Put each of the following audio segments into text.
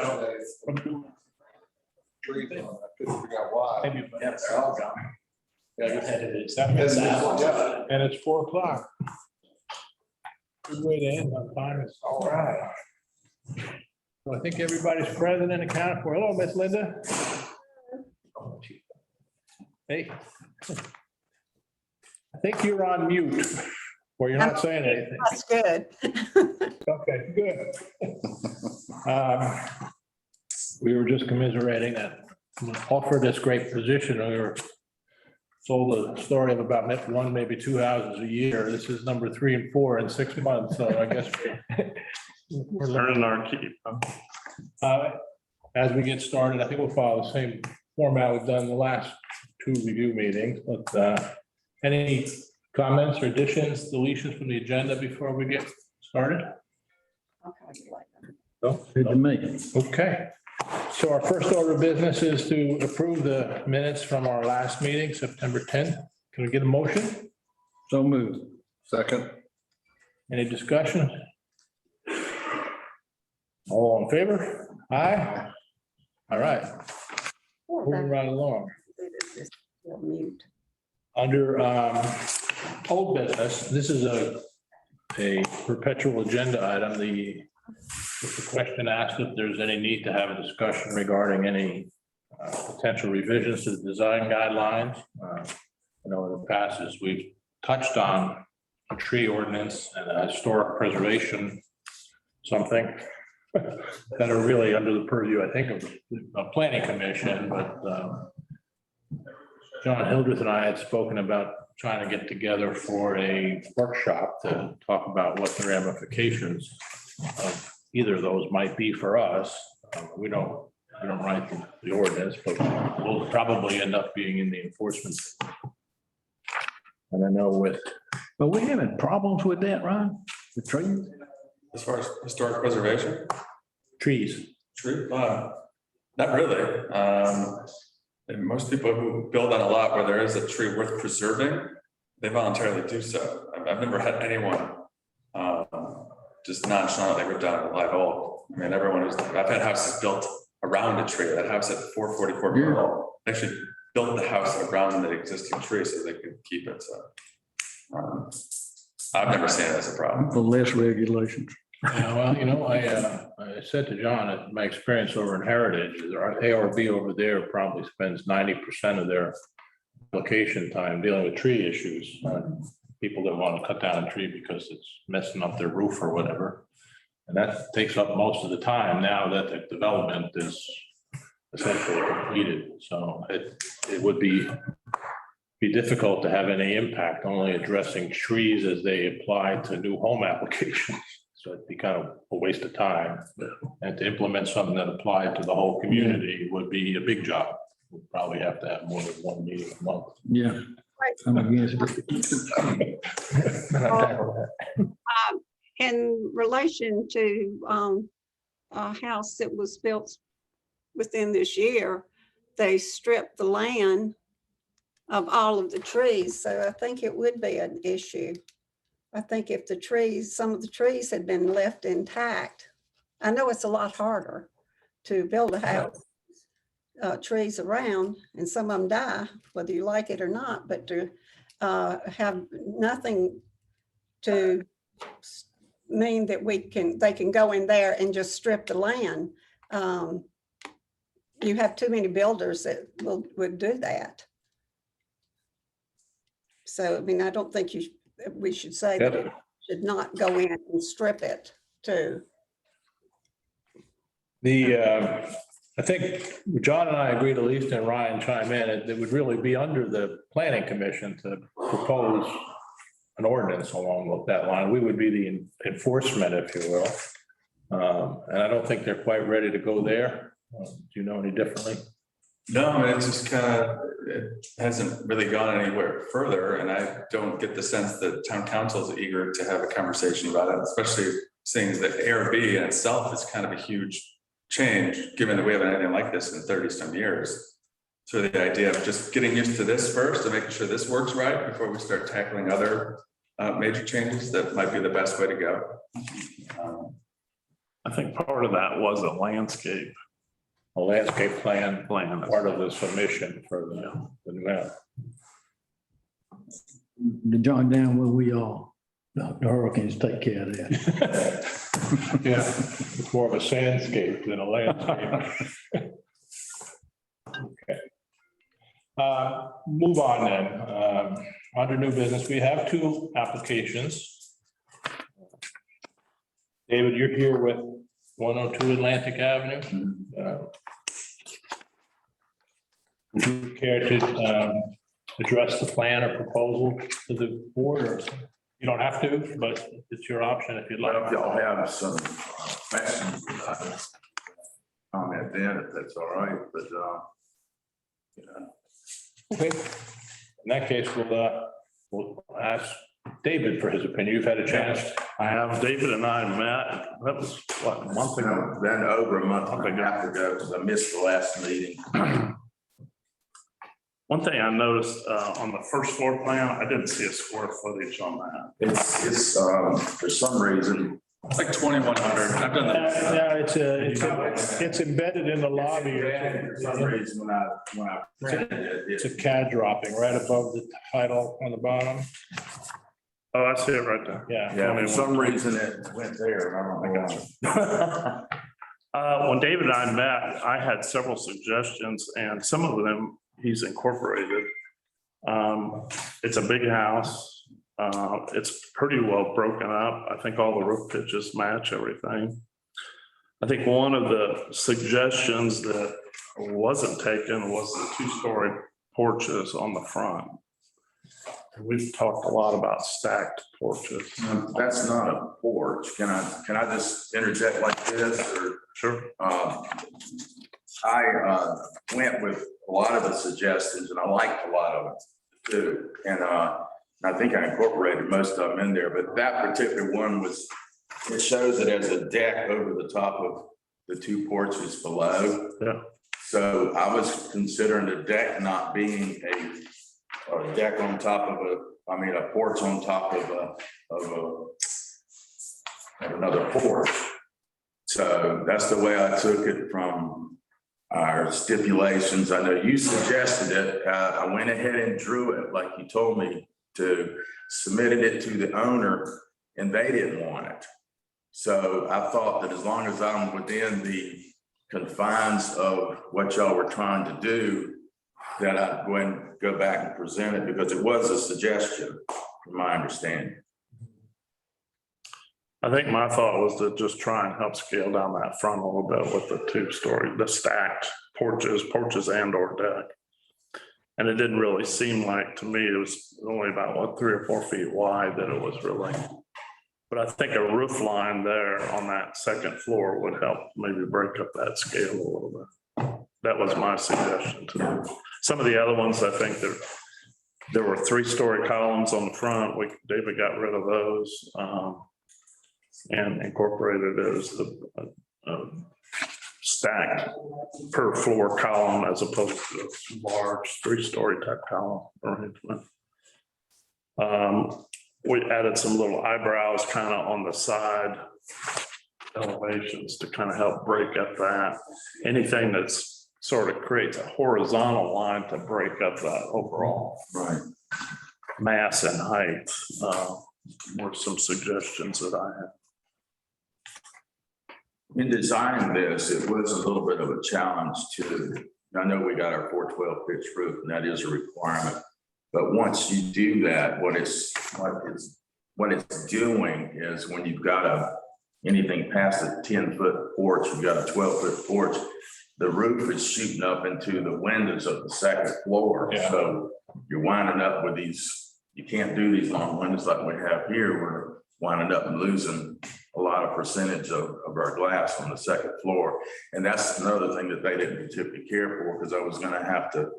found a tree. I couldn't figure out why. Maybe, Yeah, it's all gone. Yeah, and it's 4 o'clock. Good way to end on time. It's all right. So I think everybody's present and accounted for. Hello, Miss Linda. Hey. I think you're on mute, or you're not saying anything. That's good. Okay, good. We were just commiserating that offer this great position. We were sold a story of about one, maybe 2 houses a year. This is number 3 and 4 in 6 months. So I guess we're learning our keep. As we get started, I think we'll follow the same format we've done the last 2 review meetings, but any comments or additions, deletions from the agenda before we get started? No? Good to me. Okay. So our first order of business is to approve the minutes from our last meeting, September 10th. Can we get a motion? So moved. Second. Any discussion? All in favor? Aye. All right, moving right along. Mute. Under old business, this is a perpetual agenda item. The question asked if there's any need to have a discussion regarding any potential revisions to the design guidelines. In the past, as we've touched on a tree ordinance and a historic preservation, something that are really under the purview, I think, of the planning commission, but John Hildreth and I had spoken about trying to get together for a workshop to talk about what the ramifications of either of those might be for us. We don't write the ordinance, but we'll probably end up being in the enforcement. And I know with. But we having problems with that, Ron? The trees? As far as historic preservation, Trees. tree, not really. And most people who build on a lot where there is a tree worth preserving, they voluntarily do so. I've never had anyone just nonchalantly rip down a live oak. I mean, everyone who's, I've had houses built around a tree. That house at 444 Pearl actually built the house around the existing tree so they could keep it. So I've never seen it as a problem. For less regulations. Yeah, well, I said to John, that my experience over in Heritage is our ARB over there probably spends 90% of their application time dealing with tree issues. People that want to cut down a tree because it's messing up their roof or whatever. And that takes up most of the time now that the development is essentially completed. So it would be difficult to have any impact only addressing trees as they apply to new home applications. So it'd be kind of a waste of time. And to implement something that applied to the whole community would be a big job. We'd probably have to have more than 1 meeting a month. Yeah. I'm against it. In relation to a house that was built within this year, they stripped the land of all of the trees. So I think it would be an issue. I think if the trees, some of the trees had been left intact, I know it's a lot harder to build a house, trees around, and some of them die, whether you like it or not, but to have nothing to mean that they can go in there and just strip the land. You have too many builders that would do that. So, I mean, I don't think we should say that it should not go in and strip it too. I think John and I agreed, at least, and Ryan chime in, it would really be under the planning commission to propose an ordinance along that line. We would be the enforcement, if you will. And I don't think they're quite ready to go there. Do you know any differently? No, it's just it hasn't really gone anywhere further. And I don't get the sense that town council is eager to have a conversation about it, especially seeing that ARB in itself is kind of a huge change, given that we haven't had anything like this in 30 some years. So the idea of just getting used to this first and making sure this works right before we start tackling other major changes, that might be the best way to go. I think part of that was a landscape A landscape plan, plan. part of the submission for the map. The John down where we are, the hurricanes take care of that. Yeah, it's more of a sandscape than a landscape. Okay. Move on then. Under new business, we have two applications. David, you're here with 102 Atlantic Avenue. Would you care to address the plan or proposal to the board, or you don't have to, but it's your option if you'd like. Well, if y'all have some questions, comment then, if that's all right, but, you know. Okay. In that case, we'll ask David for his opinion. You've had a chance. I have, David and I met, that was what, a month ago? Then over a month and a half ago, because I missed the last meeting. One thing I noticed on the first floor plan, I didn't see a square footage on that. It's, for some reason, It's like 2,100. I've done that. Yeah, it's embedded in the lobby. for some reason, when I printed it, It's a CAD dropping right above the title on the bottom. Oh, I see it right there. Yeah. yeah, for some reason it went there, and I don't know why. When David and I met, I had several suggestions and some of them he's incorporated. It's a big house. It's pretty well broken up. I think all the roof pitches match everything. I think one of the suggestions that wasn't taken was the two-story porches on the front. We've talked a lot about stacked porches. That's not a porch. Can I just interject like this, or? Sure. I went with a lot of the suggestions, and I liked a lot of it too. And I think I incorporated most of them in there, but that particular one it shows it as a deck over the top of the two porches below. Yeah. So I was considering the deck not being a deck on top of a porch on top of another porch. So that's the way I took it from our stipulations. I know you suggested it. I went ahead and drew it like you told me to, submitted it to the owner, and they didn't want it. So I thought that as long as I'm within the confines of what y'all were trying to do, that I'd go and go back and present it, because it was a suggestion, from my understanding. I think my thought was to just try and help scale down that front a little bit with the two-story, the stacked porches and or deck. And it didn't really seem like, to me, it was only about 3 or 4 feet wide that it was really. But I think a roof line there on that second floor would help maybe break up that scale a little bit. That was my suggestion to them. Some of the other ones, I think there were 3-story columns on the front. David got rid of those and incorporated it as the stacked per floor column as opposed to a large 3-story type column arrangement. We added some little eyebrows kind of on the side elevations to kind of help break up that. Anything that's sort of creates a horizontal line to break up that overall Right. mass and height were some suggestions that I had. In designing this, it was a little bit of a challenge too. I know we got our 412 pitch roof, and that is a requirement. But once you do that, what it's doing is, when you've got anything past a 10-foot porch, you've got a 12-foot porch, the roof is shooting up into the windows of the second floor. Yeah. So you're winding up with these, you can't do these long windows like we have here. We're winding up and losing a lot of percentage of our glass on the second floor. And that's another thing that they didn't particularly care for, because I was gonna have to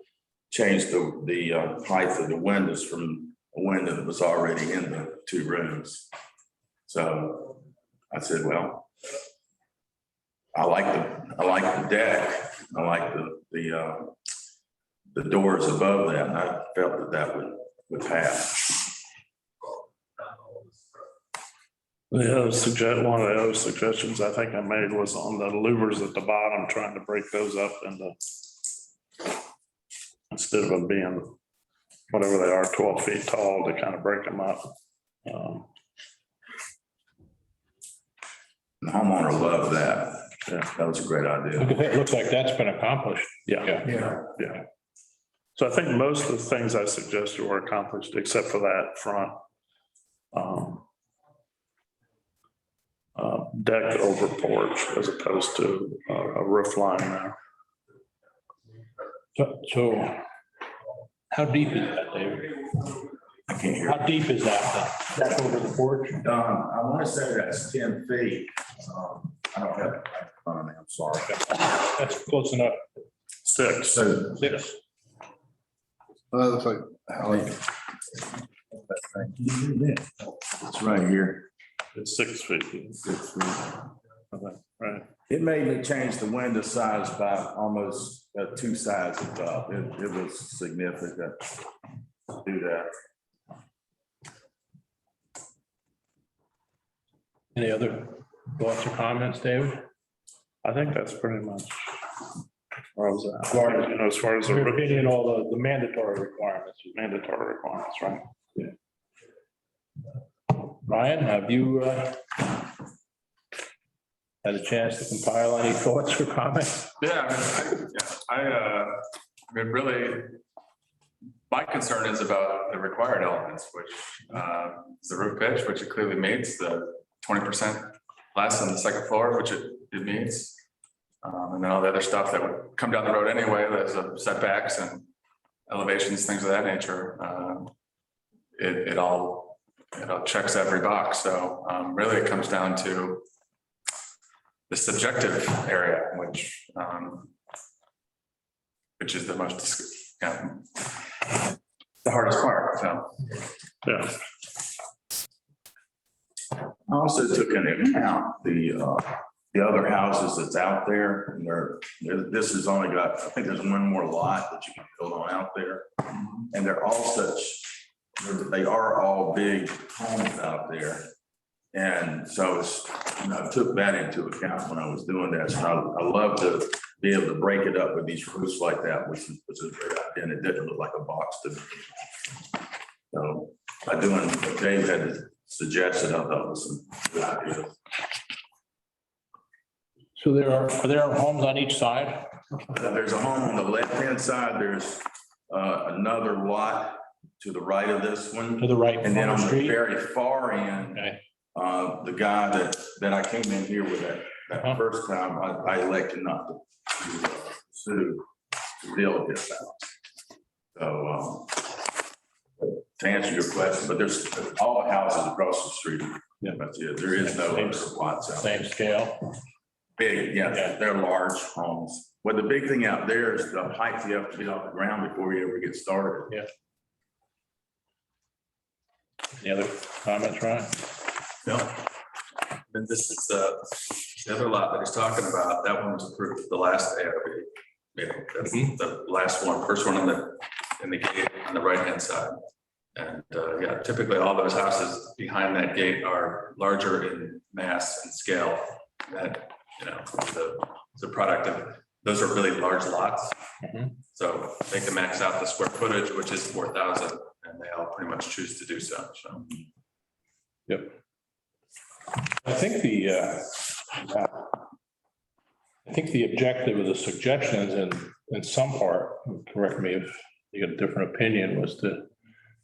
change the height of the windows from a window that was already in the 2 rooms. So I said, well, I like the deck. I like the doors above that, and I felt that would pass. The other one of the other suggestions I think I made was on the louvers at the bottom, trying to break those up into, instead of them being whatever they are, 12 feet tall, to kind of break them up. The homeowner loved that. Yeah. That was a great idea. It looks like that's been accomplished. Yeah. Yeah. So I think most of the things I suggested were accomplished, except for that front deck over porch as opposed to a roof line there. So how deep is that, David? I can't hear. How deep is that? That's over the porch? I want to say that's 10 feet. I don't have it right in front of me, I'm sorry. That's close enough. 6. So 6. Well, it looks like, it's right here. It's 6 feet. 6 feet. Okay, right. It made me change the window size by almost 2 sizes up. It was significant to do that. Any other thoughts or comments, David? I think that's pretty much where I was at. As far as the Your opinion, all the mandatory requirements. mandatory requirements, right? Ryan, have you had a chance to compile any thoughts or comments? Yeah, I mean, really, my concern is about the required elements, which is the roof pitch, which it clearly meets, the 20% less on the second floor, which it meets. And then all the other stuff that would come down the road anyway, there's setbacks and elevations, things of that nature. It all checks every box. So really it comes down to the subjective area, which is the most, the hardest part, so. Yeah. I also took into account the other houses that's out there. And this has only got, I think there's one more lot that you can build on out there. And they're all they are all big homes out there. And so I took that into account when I was doing that. So I love to be able to break it up with these roofs like that, which is a great idea. And it didn't look like a box to me. So by doing what Dave had suggested, I thought was a good idea. So are there homes on each side? There's a home on the left-hand side. There's another lot to the right of this one. To the right And then on on the the street? very far end, Okay. the guy that I came in here with that Uh-huh. first time, I elected not to sue to deal with this house. So, to answer your question, but there's all the houses across the street. Yeah. That's it. There is no other lots out there. Same scale? Big, yeah, Yeah. they're large homes. Well, the big thing out there is the height you have to get off the ground before you ever get started. Yeah. Any other comments, Ryan? No. And this is the other lot that he's talking about. That one was approved at the last ARB meeting. That's the last one, first one in the gate on the right-hand side. And yeah, typically all those houses behind that gate are larger in mass and scale. That, it's a product of, those are really large lots. Mhm. So they can max out the square footage, which is 4,000, and they all pretty much choose to do so. So. Yep. I think the objective of the suggestions in some part, correct me if you got a different opinion, was to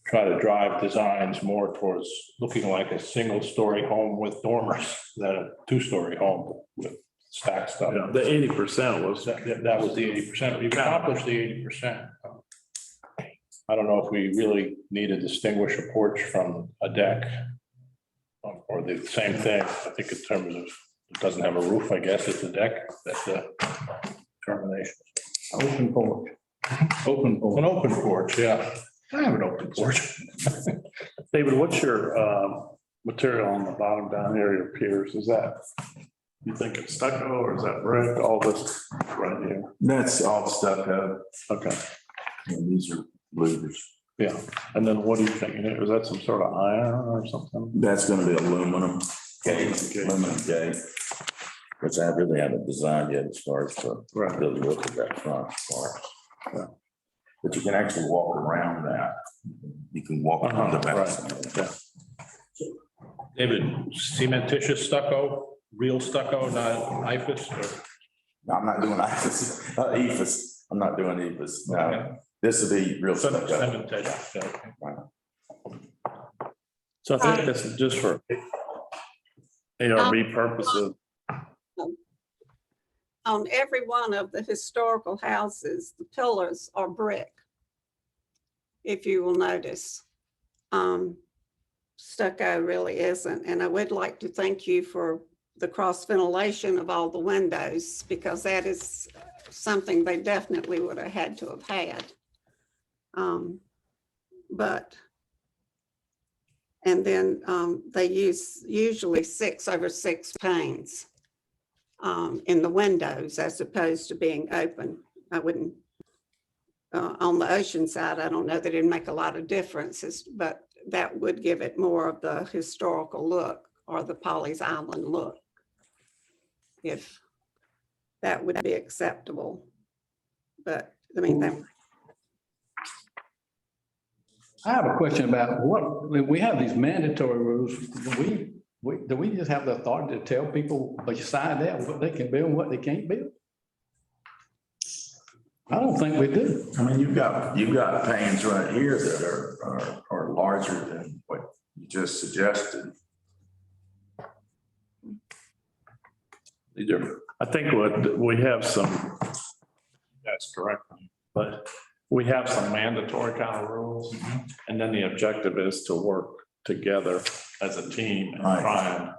try to drive designs more towards looking like a single-story home with dormers than a two-story home with stacked stuff. Yeah, the 80% was, That was the 80%. You've accomplished the 80%. I don't know if we really need to distinguish a porch from a deck. Or the same thing. I think in terms of, it doesn't have a roof, I guess, it's a deck. That's a termination. Open porch. An open porch, yeah. I have an open porch. David, what's your material on the bottom down here, your piers? Is that, you think it's stucco or is that brick? All this right here? That's all stucco. Okay, And these are louvers. yeah. And then what do you think? Is that some sort of iron or something? That's gonna be aluminum. gate, aluminum gate, which I really haven't designed yet as far as the Right. really look at that front part. But you can actually walk around that. You can walk around the back. Right. David, cementitious stucco, real stucco, not IFAS or? No, I'm not doing EFS. I'm not doing EFS. No, this would be real stuff. Cementitious, yeah. So I think this is just for ARB purposes. On every one of the historical houses, the pillars are brick. If you will notice. Stucco really isn't. And I would like to thank you for the cross ventilation of all the windows, because that is something they definitely would have had to have had. And then they use usually 6/6 panes in the windows as opposed to being open. I wouldn't, on the ocean side, I don't know that it'd make a lot of differences, but that would give it more of the historical look or the Pawleys Island look, if that would be acceptable. But I mean, that, I have a question about we have these mandatory rules. Do we just have the authority to tell people beside that what they can build and what they can't build? I don't think we do. I mean, you've got panes right here that are larger than what you just suggested. I think what we have some, that's correct, but we have some mandatory kind of rules. And then the objective is to work together as a team and try and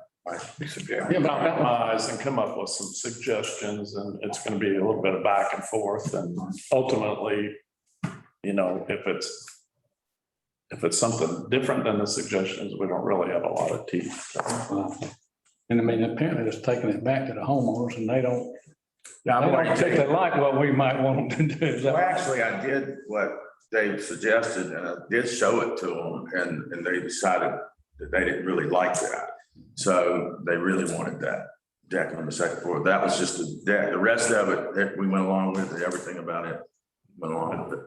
compromise and come up with some suggestions, and it's going to be a little bit of back and forth, and ultimately, you know, if it's something different than the suggestions, we don't really have a lot of teeth. And I mean, apparently it's taking it back to the homeowners and they don't Yeah, particularly like what we might want them to do. Is that well, right? actually, I did what Dave suggested, and I did show it to them, and they decided that they didn't really like that. So they really wanted that deck on the second floor. That was just the deck. The rest of it, we went along with it, everything about it went along with it.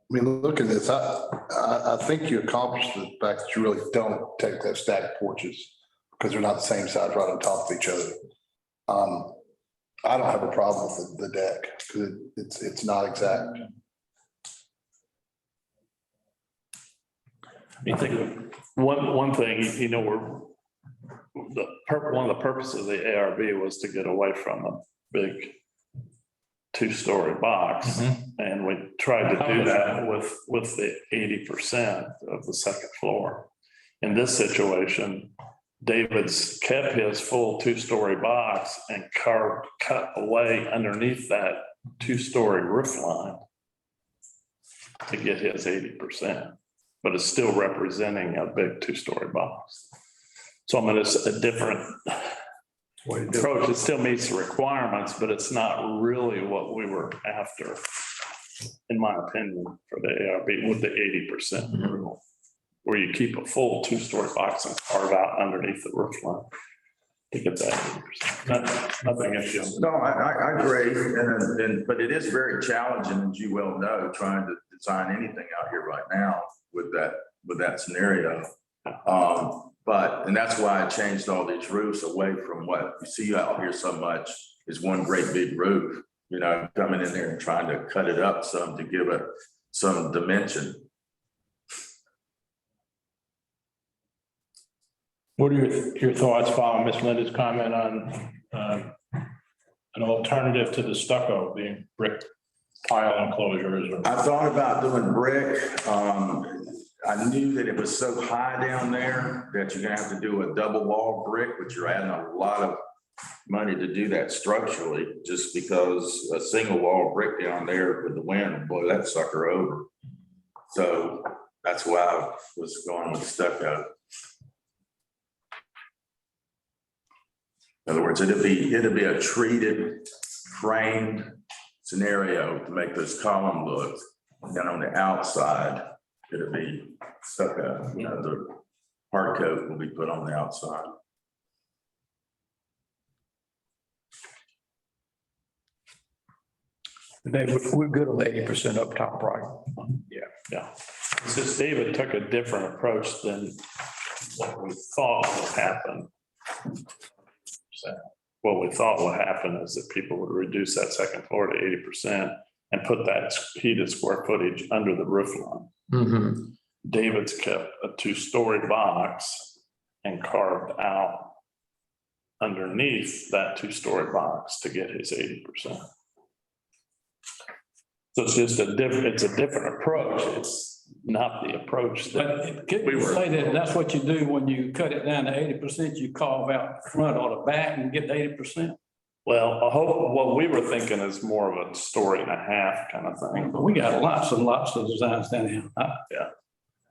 I mean, look at this. I think you accomplished the fact that you really don't take those stacked porches because they're not the same size right on top of each other. I don't have a problem with the deck because it's not exact. I think one thing, you know, one of the purposes of the ARB was to get away from a big two-story box. And we tried to do that with the 80% of the second floor. In this situation, David's kept his full two-story box and cut away underneath that two-story roof line to get his 80%, but it's still representing a big two-story box. So I mean, it's a different approach. It still meets the requirements, but it's not really what we were after, in my opinion, for the ARB with the 80% rule, where you keep a full two-story box and carve out underneath the roof line to get that 80%. Nothing issue. No, I agree, but it is very challenging, as you well know, trying to design anything out here right now with that scenario. And that's why I changed all these roofs away from what you see out here so much is one great big roof, you know, coming in there and trying to cut it up some to give it some dimension. What are your thoughts following Miss Linda's comment on an alternative to the stucco being brick tile enclosures? I thought about doing brick. I knew that it was so high down there that you're gonna have to do a double wall brick, but you're adding a lot of money to do that structurally, just because a single wall brick down there with the wind will blow that sucker over. So that's why I was going with stucco. In other words, it'd be a treated, framed scenario to make those column look. And then on the outside, it'll be stucco. You know, the hard coat will be put on the outside. We're good on the 80% up top, right? Yeah. It's just David took a different approach than what we thought would happen. So what we thought would happen is that people would reduce that second floor to 80% and put that heated square footage under the roof line. Mm-hmm. David's kept a 2-story box and carved out underneath that 2-story box to get his 80%. So it's just a different approach. It's not the approach that But could we you were. say that that's what you do when you cut it down to 80%, you carve out the front or the back and get the 80%? Well, I hope what we were thinking is more of a 1.5 story kind of thing. But we got lots and lots of designs down here.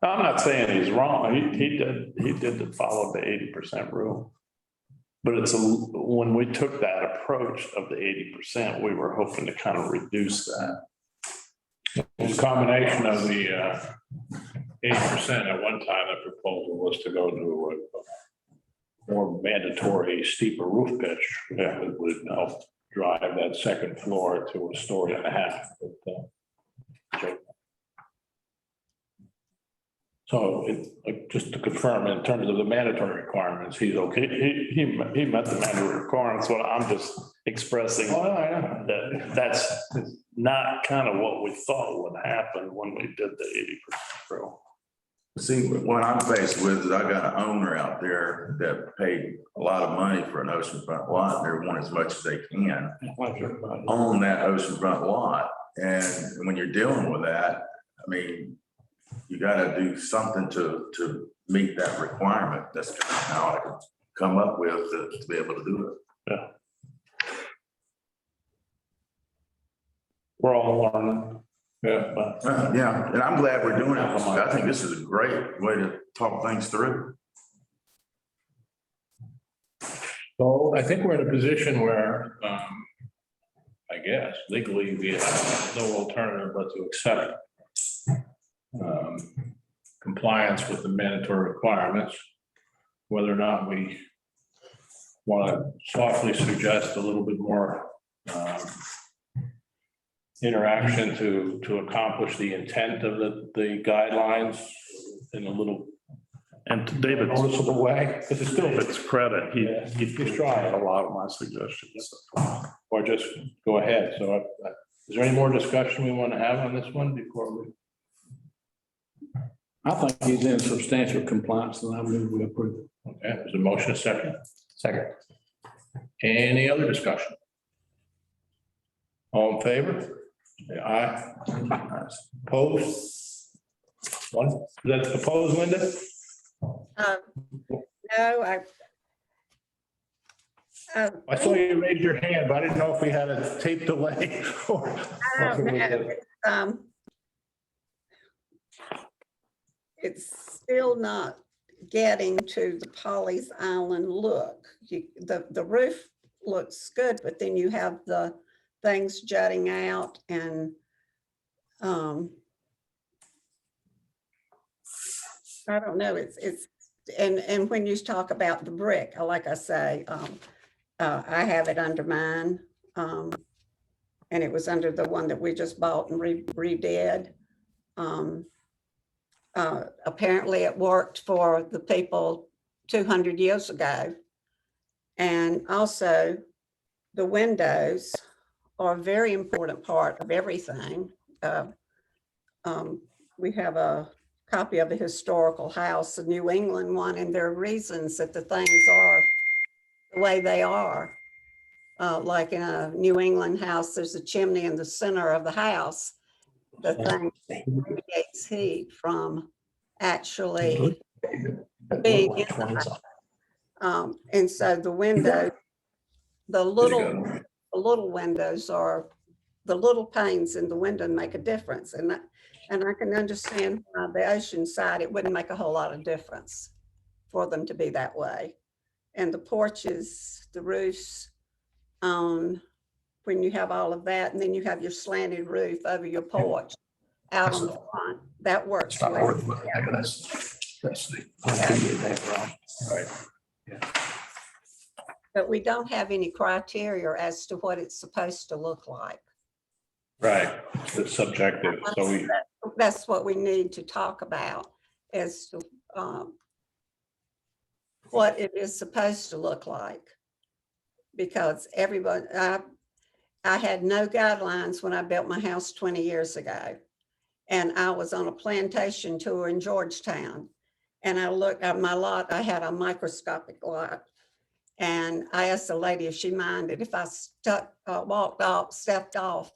I'm not saying he's wrong. He did follow the 80% rule. But when we took that approach of the 80%, we were hoping to kind of reduce that. It's a combination of the 80% at one time, the proposal was to go to a more mandatory steeper roof pitch. That would help drive that second floor to 1.5 stories. So just to confirm, in terms of the mandatory requirements, he's okay. He met the mandatory requirements. What I'm just expressing that's not kind of what we thought would happen when we did the 80% rule. See, what I'm faced with is I got an owner out there that paid a lot of money for an oceanfront lot. They want as much as they can on that oceanfront lot. And when you're dealing with that, I mean, you gotta do something to meet that requirement. That's kind of how I can come up with to be able to do it. Yeah. We're all learning. Yeah. But Yeah, and I'm glad we're doing it. I think this is a great way to talk things through. So I think we're in a position where, I guess legally we have no alternative but to accept compliance with the mandatory requirements. Whether or not we want to softly suggest a little bit more interaction to accomplish the intent of the guidelines in a little and to David's noticeable way, because it's still, David's credit, he's trying. a lot of my suggestions. Or just go ahead. So is there any more discussion we want to have on this one before we? I think he's in substantial compliance and I move we approve. Okay, there's a motion, a second. Second. Any other discussion? All in favor? Say aye. Opposed? One, is that opposed, Linda? No, I saw you raise your hand, but I didn't know if we had a tape delay or. I don't know. It's still not getting to the Pawleys Island look. The roof looks good, but then you have the things jutting out and I don't know, and when you talk about the brick, like I say, I have it under mine. And it was under the one that we just bought and redid. Apparently it worked for the people 200 years ago. And also the windows are a very important part of everything. We have a copy of a historical house, a New England one, and there are reasons that the things are the way they are. Like in a New England house, there's a chimney in the center of the house. The thing radiates heat from actually being in the house. And so the window, the little windows are, the little panes in the window make a difference. And I can understand why the ocean side, it wouldn't make a whole lot of difference for them to be that way. And the porches, the roofs, when you have all of that, and then you have your slanted roof over your porch out on the front, that works. It's not well. worth it. That's the. Right. But we don't have any criteria as to what it's supposed to look like. Right, it's subjective, so we, That's what we need to talk about as to what it is supposed to look like. Because everybody, I had no guidelines when I built my house 20 years ago. And I was on a plantation tour in Georgetown. And I looked at my lot, I had a microscopic lot. And I asked the lady if she minded if I walked off, stepped off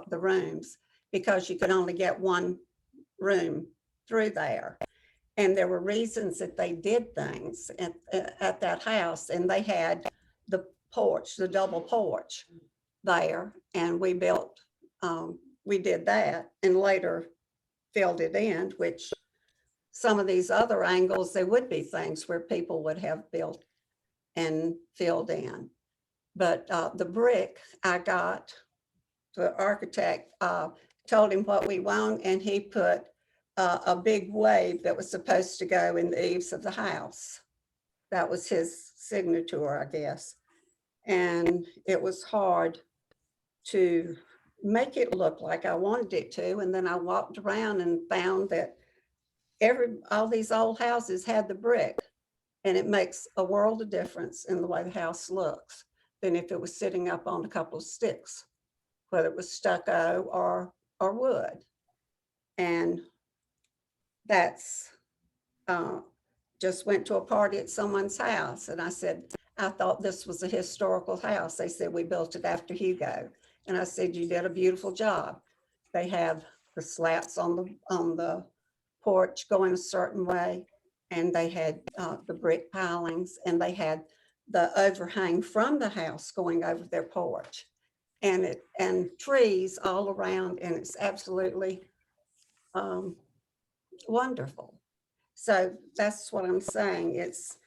the rooms, because you could only get one room through there. And there were reasons that they did things at that house, and they had the porch, the double porch there, and we built, we did that and later filled it in, which some of these other angles, there would be things where people would have built and filled in. But the brick I got, the architect told him what we want, and he put a big wave that was supposed to go in the eaves of the house. That was his signature, I guess. And it was hard to make it look like I wanted it to. And then I walked around and found that all these old houses had the brick, and it makes a world of difference in the way the house looks than if it was sitting up on a couple of sticks, whether it was stucco or wood. And that's, just went to a party at someone's house, and I said, I thought this was a historical house. They said, we built it after Hugo. And I said, you did a beautiful job. They have the slats on the porch going a certain way, and they had the brick pilings, and they had the overhang from the house going over their porch, and trees all around, and it's absolutely wonderful. So that's what I'm saying. It's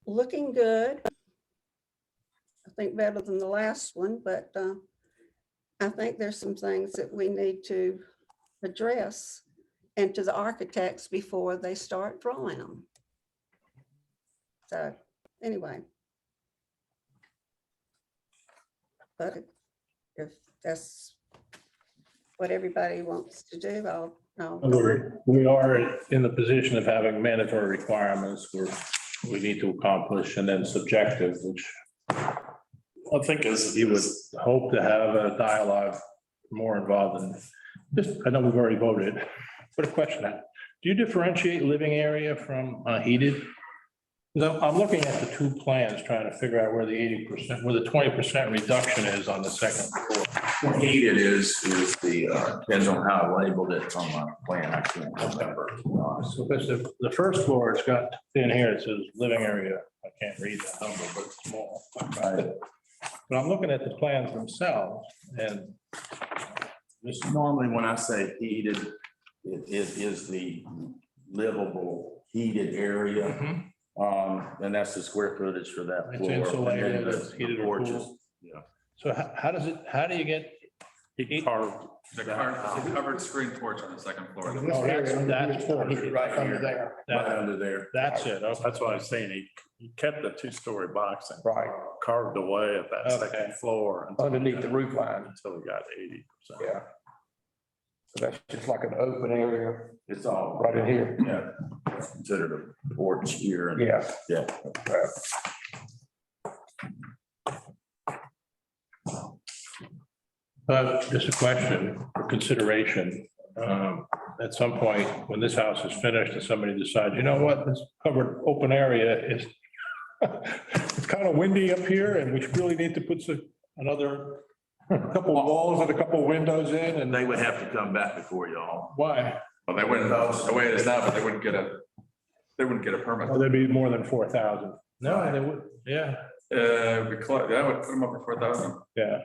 looking good. I think better than the last one, but I think there's some things that we need to address and to the architects before they start drawing them. So anyway. But if that's what everybody wants to do, I'll we are in the position of having mandatory requirements where we need to accomplish, and then subjective, which I think is, you would hope to have a dialogue more involved in. Just, I know we've already voted, but a question, do you differentiate living area from heated? No, I'm looking at the two plans, trying to figure out where the 80%, where the 20% reduction is on the second floor. Heated is the, depends on how I labeled it on my plan, I can't remember. So that's the first floor, it's got in here, it says living area. I can't read that number, but it's small. Right. But I'm looking at the plans themselves, and this, Normally, when I say heated, it is the livable heated area. And that's the square footage for that It's floor. insulated, And then it's heated or porches. cooled. Yeah. so how do you get? carved. It's a covered screen porch on the second floor. Oh, that's Right Under here, there. right under there. That's it, okay. That's what I was saying. He kept the two-story box and Right. carved away at that Okay. second floor. until- Underneath the roof line. Until he got 80%. Yeah. So that's just like an open area It's all right in here. Yeah, it's considered a porch here. And Yeah. yeah. But just a question for consideration. At some point, when this house is finished, if somebody decides, you know what, this covered open area is it's kind of windy up here, and we really need to put another couple of walls and a couple of windows in, and They would have to come back before y'all. why? Well, they wouldn't, the way it is now, but they wouldn't get a permit. Well, there'd be more than 4,000. No, they would, yeah, That would put them over 4,000. yeah.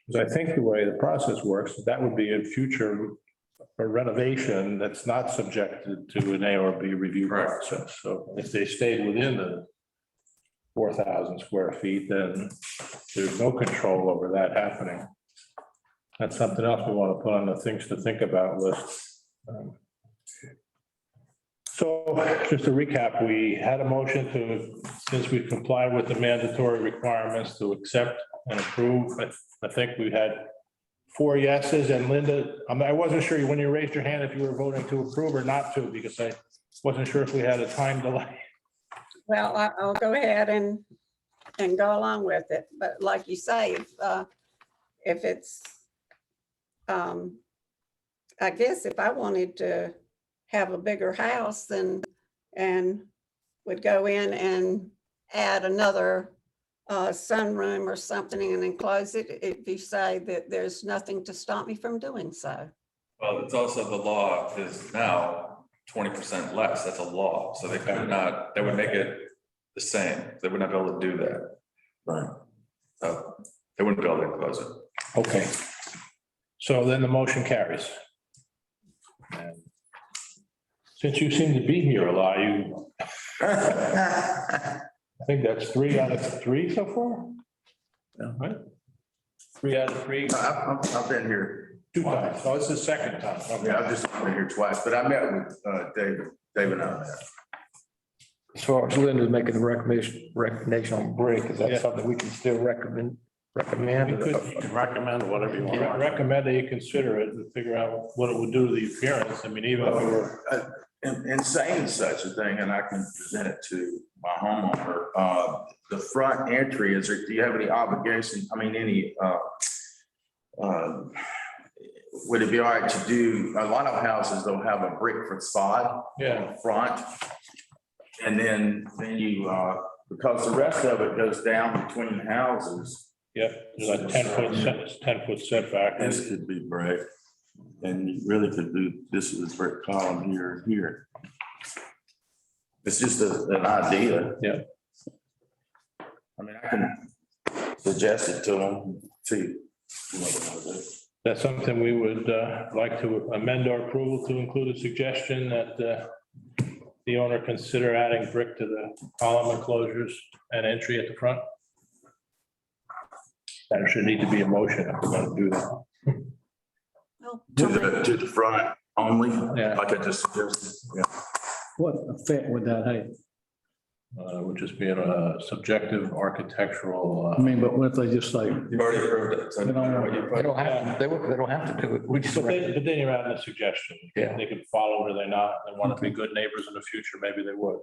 Because I think the way the process works, that would be a future renovation that's not subjected to an ARB review Correct. process. So if they stayed within the 4,000 square feet, then there's no control over that happening. That's something else we want to put on the things to think about list. So just to recap, we had a motion to, since we complied with the mandatory requirements, to accept and approve. I think we had 4 yeses, and Linda, I wasn't sure when you raised your hand if you were voting to approve or not to, because I wasn't sure if we had a time delay. Well, I'll go ahead and go along with it. But like you say, if it's, I guess if I wanted to have a bigger house then, and would go in and add another sunroom or something and enclose it, if you say that there's nothing to stop me from doing so. Well, it's also the law is now 20% less. That's a law. So they could not, they would make it the same. They would not be able to do that. Right. So they wouldn't be able to close it. Okay. So then the motion carries. And since you seem to be here a lot, I think that's 3 out of 3 so far? Yeah. Right? 3 out of 3, I've been here 2 times. Oh, it's the second time. Okay. Yeah, I've just been here twice, but I met with David and I met. As far as Linda's making a recommendation on brick, is Yeah. that something we can still recommend? You could You can recommend whatever you want. recommend that you consider it and figure out what it would do to the appearance. I mean, even if we were, In saying such a thing, and I can present it to my homeowner, the front entry, do you have any obligation, would it be all right to do, a lot of houses don't have a brick facade yeah, on the front. And then you, because the rest of it goes down between the houses. yeah, there's like 10-foot setback. This could be brick, and you really could do, this is brick column here and here. It's just an idea. Yeah. I mean, I can suggest it to them, see. what they wanna do. That's something we would like to amend our approval to include a suggestion that the owner consider adding brick to the column enclosures and entry at the front. That should need to be a motion if we're going to do that. Well, To the front only, Yeah. like I just suggested. Yeah. What effect would that have? Would just be a subjective architectural. I mean, but what if they just say, You've already approved it. So They don't know. what you They put- don't have, they don't have to do it. We just. But then you're adding a suggestion. Yeah. They could follow it or they not. They want to be good neighbors in the future. Maybe they would.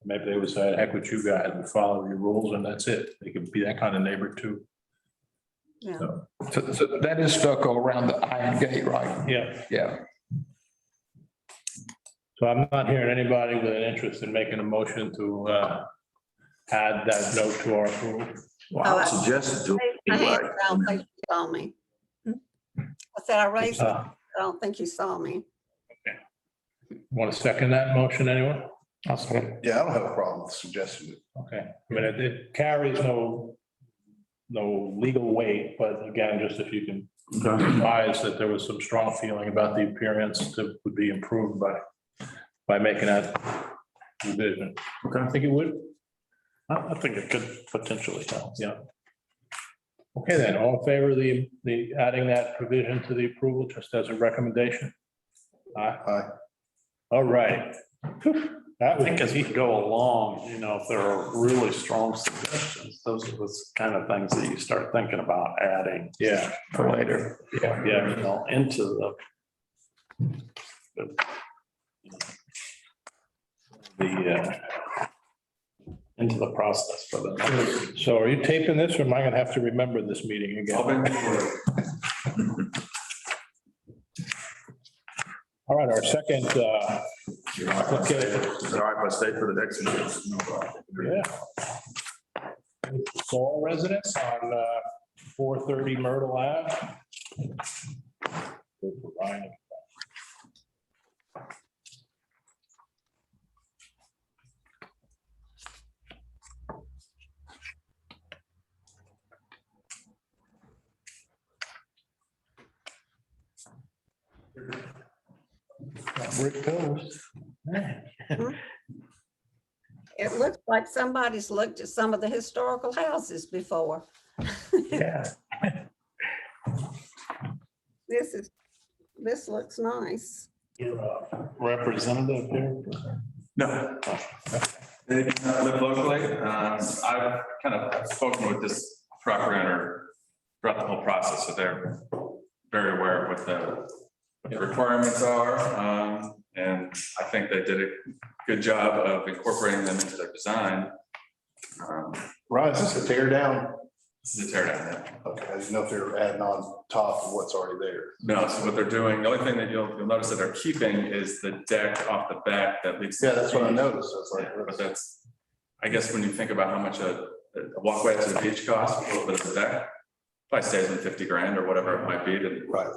Maybe they would say, heck with you guys, we follow your rules and that's it. They could be that kind of neighbor too. Yeah. So that is stuck all around the iron gate, right? Yeah. Yeah. So I'm not hearing anybody with an interest in making a motion to add that note to our approval. Well, I would suggest it to. I had, them. I don't think you saw me. I said I raised it. Uh, I don't think you saw me. Want to second that motion, anyone? I'll say. Yeah, I don't have a problem with suggesting it. Okay, I mean, it carries no legal weight, but again, just if you can Okay. advise that there was some strong feeling about the appearance that would be improved by making that revision. Okay. I think it would. I think it could potentially help. Yeah. Okay, then, all in favor of the adding that provision to the approval just as a recommendation? Aye. Aye. All right. That I think was as we go along, if there are really strong suggestions, those are the kind of things that you start thinking about adding. yeah, For later. Yeah. Yeah, into into the process for them. so are you taping this or am I gonna have to remember this meeting I'll again? bring it forward. All right, our second, Is it all right if I stay for the next meeting? No problem. yeah. Saul residence on 430 Myrtle Ave. Good for Ryan. Brick pillars. It looks like somebody's looked at some of the historical houses before. Yeah. This looks nice. Representative here? No. They do not live locally. I've kind of spoken with this property owner throughout the whole process, so they're very aware of what the requirements are. And I think they did a good job of incorporating them into their design. Right, is this a tear down? This is a tear down, yeah. Okay, I didn't know if they were adding on top of what's already there. No, so what they're doing, the only thing that you'll notice that they're keeping is the deck off the back that leads. Yeah, that's what I noticed. It's Yeah, like, but that's, I guess when you think about how much a walkway to the beach costs, a little bit of the deck, probably stays in 50 grand or whatever it might be. right.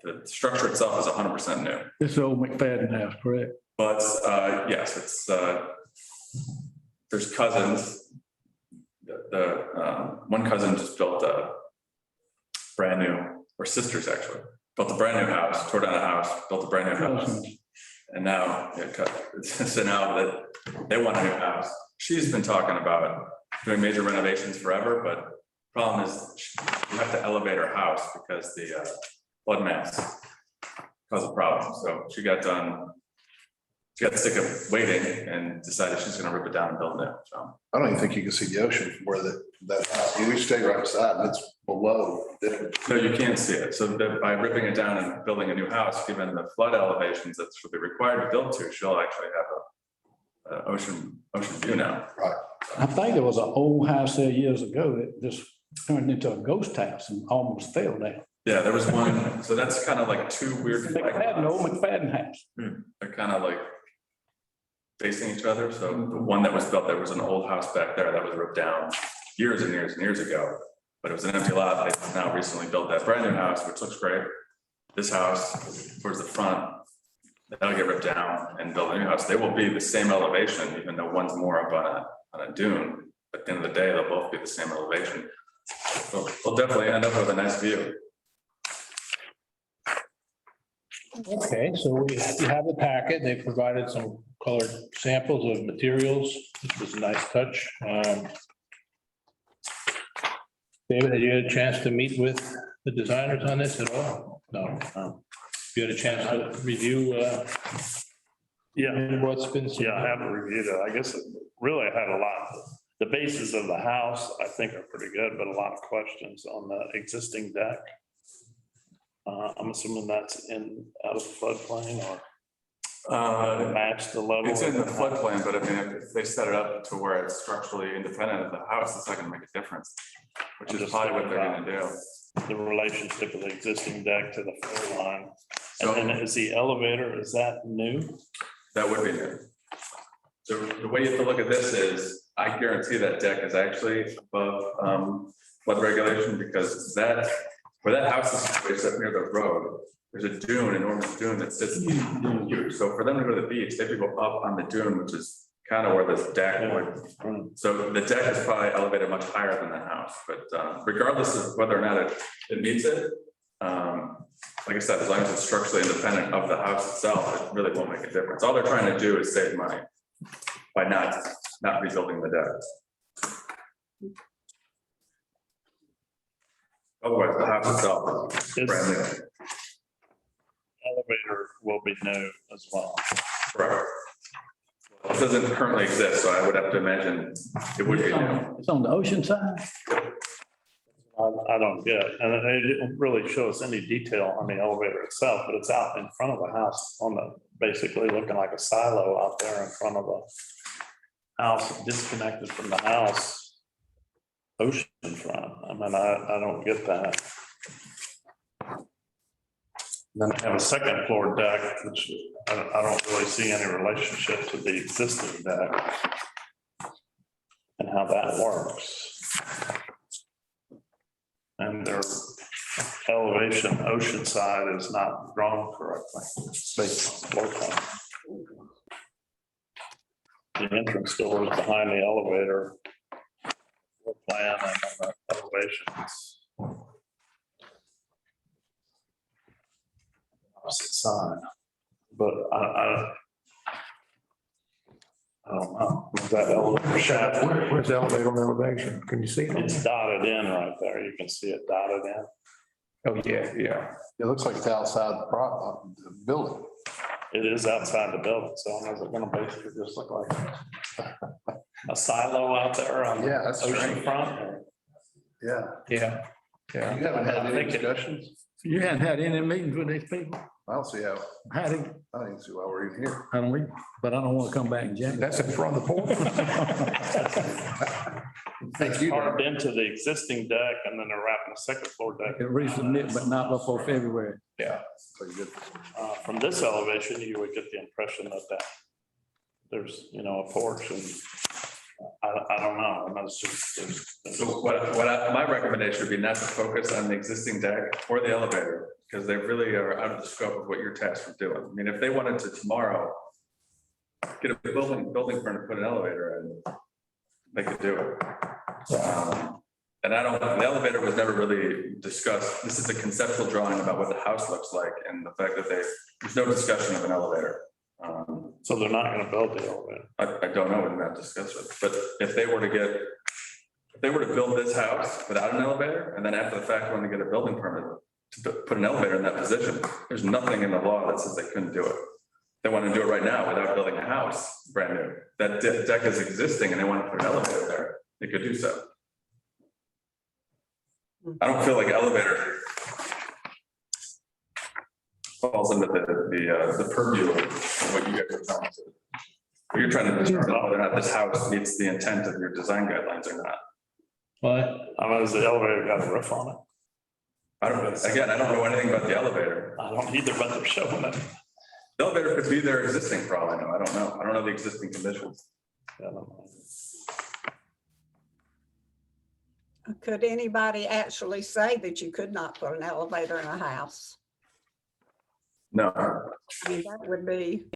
The structure itself is 100% new. This is old McFadden house, correct? But yes, it's, there's cousins. One cousin just built a brand new, or sisters actually, built a brand new house, tore down a house, built a brand new house. And now, so now that they want a new house, she's been talking about doing major renovations forever, but problem is you have to elevate her house because the flood mass caused a problem. So she got sick of waiting and decided she's gonna rip it down and build it. So I don't even think you can see the ocean from where that house, we stay right beside, and it's below. no, you can't see it. So by ripping it down and building a new house, given the flood elevations that she'll be required to build to, she'll actually have a ocean view now. Right. I think there was an old house there years ago that just turned into a ghost house and almost fell down. Yeah, there was one, so that's kind of like two weird. McFadden, old McFadden house. They're kind of like facing each other. So the one that was built, there was an old house back there that was ripped down years and years and years ago. But it was an empty lot. They now recently built that brand new house, which looks great. This house towards the front, that'll get ripped down and build a new house. They will be the same elevation, even though one's more up on a dune. But at the end of the day, they'll both be the same elevation. So we'll definitely end up with a nice view. Okay, so you have the packet. They provided some colored samples of materials, which was a nice touch. David, had you had a chance to meet with the designers on this at all? No. You had a chance to review Yeah, what's been. yeah, I haven't reviewed it. I guess it really had a lot. The bases of the house, I think, are pretty good, but a lot of questions on the existing deck. I'm assuming that's out of the floodplain or match the level. It's in the floodplain, but I mean, if they set it up to where it's structurally independent of the house, it's not gonna make a difference. Which I'm is just probably what thinking they're gonna do. The relationship of the existing deck to the floor line. So- And then is the elevator, is that new? That would be new. So the way you have to look at this is, I guarantee that deck is actually above flood regulation, because where that house is situated up near the road, there's a dune, enormous dune that sits huge. So for them to go to the beach, they have to go up on the dune, which is kind of where this deck would. So the deck is probably elevated much higher than the house, but regardless of whether or not it meets it, like I said, as long as it's structurally independent of the house itself, it really won't make a difference. All they're trying to do is save money by not rebuilding the deck. Otherwise, the house itself is This brand new. elevator will be new as well. Correct. It doesn't currently exist, so I would have to imagine it would be new. It's on the ocean side. I don't get it. And it didn't really show us any detail on the elevator itself, but it's out in front of the house basically looking like a silo out there in front of the house, disconnected from the house. Ocean front. I mean, I don't get that. Then I have a second floor deck, which I don't really see any relationship to the existing deck and how that works. And their elevation ocean side is not drawn correctly based on floor plan. The entrance door is behind the elevator. Floor plan and on the elevations. Opposite side, but I don't know. Is that elevator shaft? Where's the elevator on the elevation? Can you see it? It's dotted in right there. You can see it dotted in. Oh, yeah, yeah. It looks like it's outside the building. it is outside the building, so is it gonna basically just look like a silo out there on Yeah, the that's ocean strange. front? Or- Yeah. Yeah. You Yeah. haven't had I any think it- discussions? You hadn't had any meetings with these people? I don't see how, Had it? I don't even see why we're even here. I don't either, but I don't want to come back in January. That's in front of the porch. Thank you. Carved into the existing deck and then they're wrapping a second floor deck. Can resubmit, but not before February. So you good. From this elevation, you would get the impression that there's, a porch and I don't know. And that's just. So my recommendation would be not to focus on the existing deck or the elevator, because they really are out of the scope of what you're tasked with doing. I mean, if they wanted to tomorrow get a building permit to put an elevator in, they could do it. And the elevator was never really discussed. This is a conceptual drawing about what the house looks like and the fact that there's no discussion of an elevator. So they're not gonna build the elevator. I don't know, we're not discussing it, but if they were to build this house without an elevator, and then after the fact, want to get a building permit to put an elevator in that position, there's nothing in the law that says they couldn't do it. They want to do it right now without building a house, brand new. That deck is existing and they want to put an elevator there, they could do so. I don't feel like elevator falls into the purview of what you guys are trying to. You're trying to determine whether or not this house meets the intent of your design guidelines or not. But Has the elevator got a roof on it? I don't know anything about the elevator. I don't either, but they're showing it. The elevator could be there existing for all I know. I don't know. I don't know the existing conditions. I don't know. Could anybody actually say that you could not put an elevator in a house? No, I mean, that would be,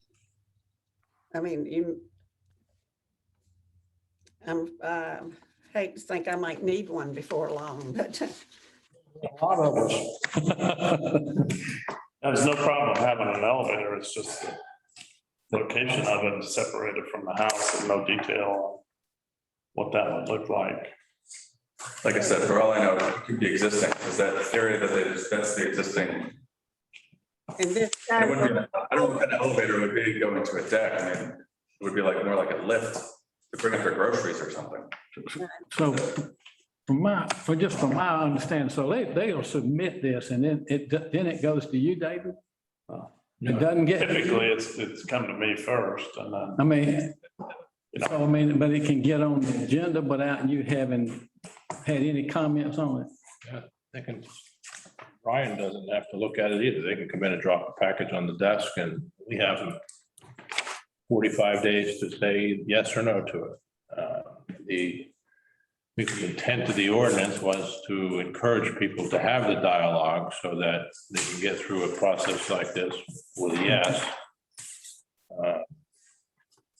hate to think I might need one before long, but A lot of us. There's no problem having an elevator, it's just the location of it is separated from the house and no detail on what that would look like. like I said, for all I know, it could be existing, because that area that's the existing. in this. I don't know what an elevator would be going to a deck. I mean, it would be like more like a lift to bring up their groceries or something. So from my understanding, so they'll submit this and then it goes to you, David? It doesn't get. Typically, it's come to me first and then. I mean, but it can get on the agenda without you having had any comments on it. they can, Ryan doesn't have to look at it either. They can come in and drop a package on the desk and we have them 45 days to say yes or no to it. The intent of the ordinance was to encourage people to have the dialogue so that they can get through a process like this with a yes.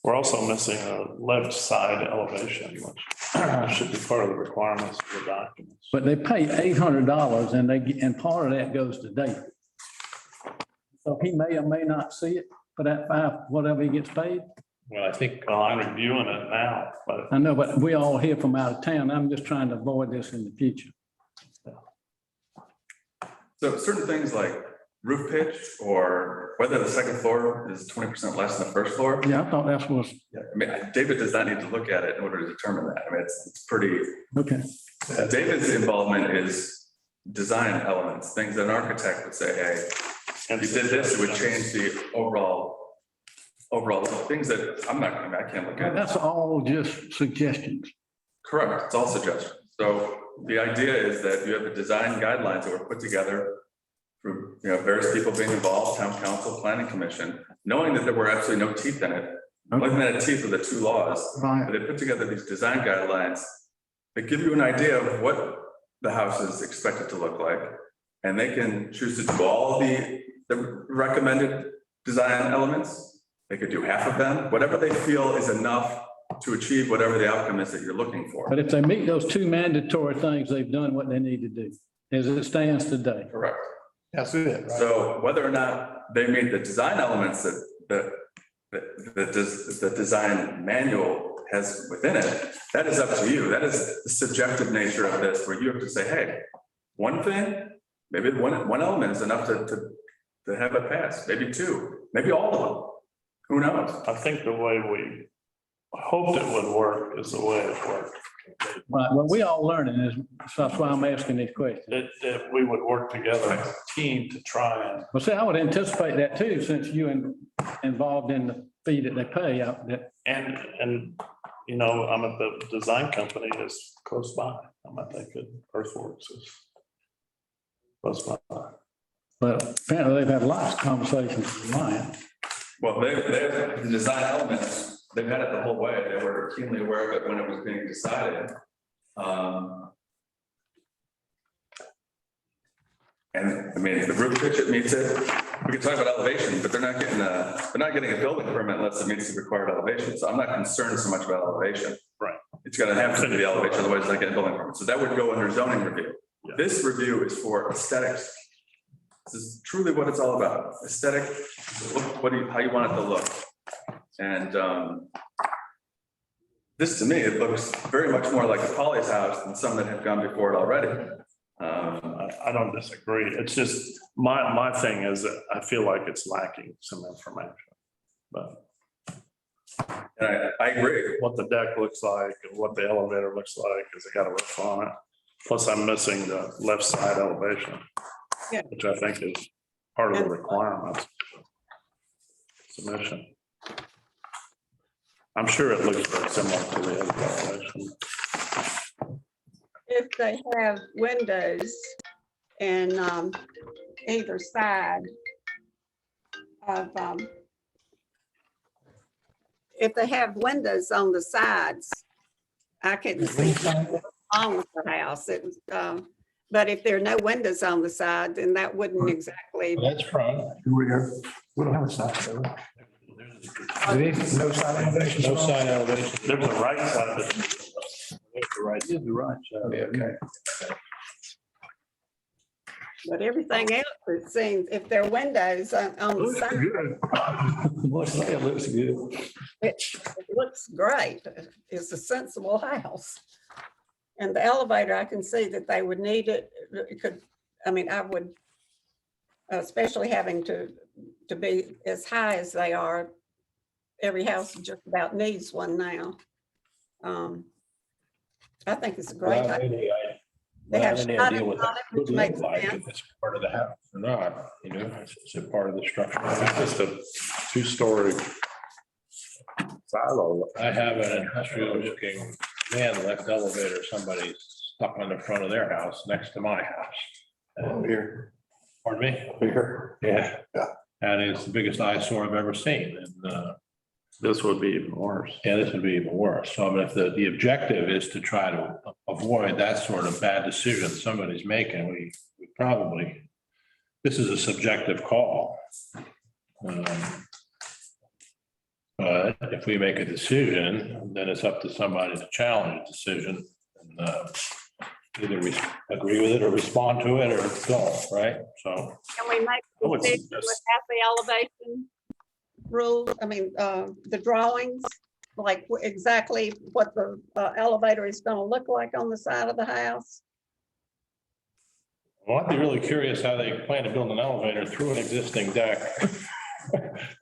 We're also missing a left side elevation, which should be part of the requirements of the documents. But they pay $800 and part of that goes to David. So he may or may not see it for that whatever he gets paid. Well, I think Well, I'm reviewing it now, but I know, but we all here from out of town. I'm just trying to avoid this in the future. So certain things like roof pitch or whether the second floor is 20% less than the first floor. Yeah, I thought that's was, I mean, David does not need to look at it in order to determine that. I mean, it's pretty, okay. David's involvement is design elements, things that an architect would say, hey, if you did this, it would change the overall things that I can't look at. That's all just suggestions. Correct, it's all suggestions. So the idea is that you have the design guidelines that were put together through, various people being involved, town council, planning commission, knowing that there were absolutely no teeth in it. Looking at the teeth of the two laws, Right. but they put together these design guidelines that give you an idea of what the house is expected to look like. And they can choose to do all the recommended design elements. They could do half of them, whatever they feel is enough to achieve whatever the outcome is that you're looking for. But if they meet those two mandatory things, they've done what they need to do, as it stands today. Correct. That's it, right? So whether or not they meet the design elements that the design manual has within it, that is up to you. That is the subjective nature of this, where you have to say, hey, one thing, maybe one element is enough to have it pass, maybe two. maybe all of them. Who knows? I think the way we hoped it would work is the way it worked. Right, well, we all learning this, so that's why I'm asking these questions. That we would work together as a team to try and, Well, see, I would anticipate that too, since you involved in the fee that they pay out that. and, you know, I'm at the design company that's close by. I'm at that good Earthworks is close by. But apparently they've had lots of conversations with Ryan. Well, they've the design elements, they've had it the whole way. They were keenly aware of it when it was being decided. And I mean, if the roof pitch it meets it, we can talk about elevation, but they're not getting a building permit unless it meets the required elevation. So I'm not concerned so much about elevation. Right. It's gonna have to be the elevation, otherwise they get a building permit. So that would go under zoning review. Yeah. This review is for aesthetics. This is truly what it's all about. Aesthetic, how you want it to look. And this to me, it looks very much more like a Pawleys house than some that have gone before it already. I don't disagree. It's just, my thing is that I feel like it's lacking some information. But And I agree. what the deck looks like and what the elevator looks like, is it got a roof on it. Plus I'm missing the left side elevation. Yeah. Which I think is part of the requirements. Submission. I'm sure it looks very similar to the other elevation. If they have windows in either side of, if they have windows on the sides, I couldn't see what's wrong with the house. It was, but if there are no windows on the side, then that wouldn't exactly. That's front. We don't have a side, do we? No side elevation? No side elevation. There's a right side. There's the right side. Yeah, okay. But everything else, it seems, if there are windows on the side, What's that? Looks good. it looks great. It's a sensible house. And the elevator, I can see that they would need it. It could, I mean, I would, especially having to be as high as they are, every house just about needs one now. I think it's a great. They have Any idea what shutters on that it, which could makes look like, sense. if it's part of the house or not, you know, it's a part of the structure. It's just a two-story silo. I have an industrial looking man left elevator, somebody stuck on the front of their house next to my house. Here, Pardon me? here. Yeah. Yeah. And it's the biggest eyesore I've ever seen. And This would be even worse. yeah, this would be even worse. So I mean, if the objective is to try to avoid that sort of bad decision somebody's making, we probably, this is a subjective call. But if we make a decision, then it's up to somebody to challenge the decision and either we agree with it or respond to it or don't, right? So. Can we make I a would decision suggest- without the elevation rules? I mean, the drawings, like exactly what the elevator is gonna look like on the side of the house? Well, I'd be really curious how they plan to build an elevator through an existing deck. I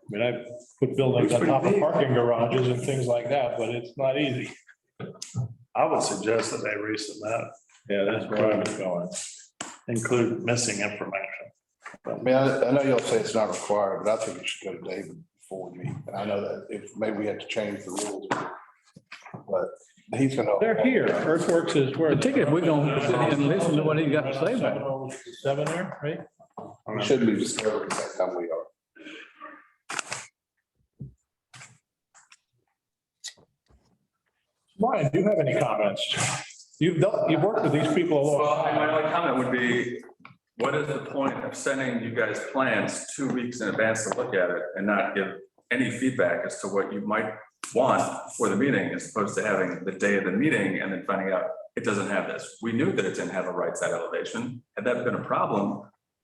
mean, I've put buildings on top of parking garages and things like that, but it's not easy. I would suggest that they resubmit, Yeah, that's where I was going. include missing information. I mean, I know y'all say it's not required, but I think it should go to David before we meet. And I know that if maybe we have to change the rules, but he's gonna. They're here. Earthworks is where. The ticket, we're gonna sit here and listen to what he got to say about it. Seven there, right? We shouldn't be discovered at the same time we are. Brian, do you have any comments? You've worked with these people a long Well, time. my comment would be, what is the point of sending you guys plans 2 weeks in advance to look at it and not give any feedback as to what you might want for the meeting, as opposed to having the day of the meeting and then finding out it doesn't have this? We knew that it didn't have a right side elevation. Had that been a problem,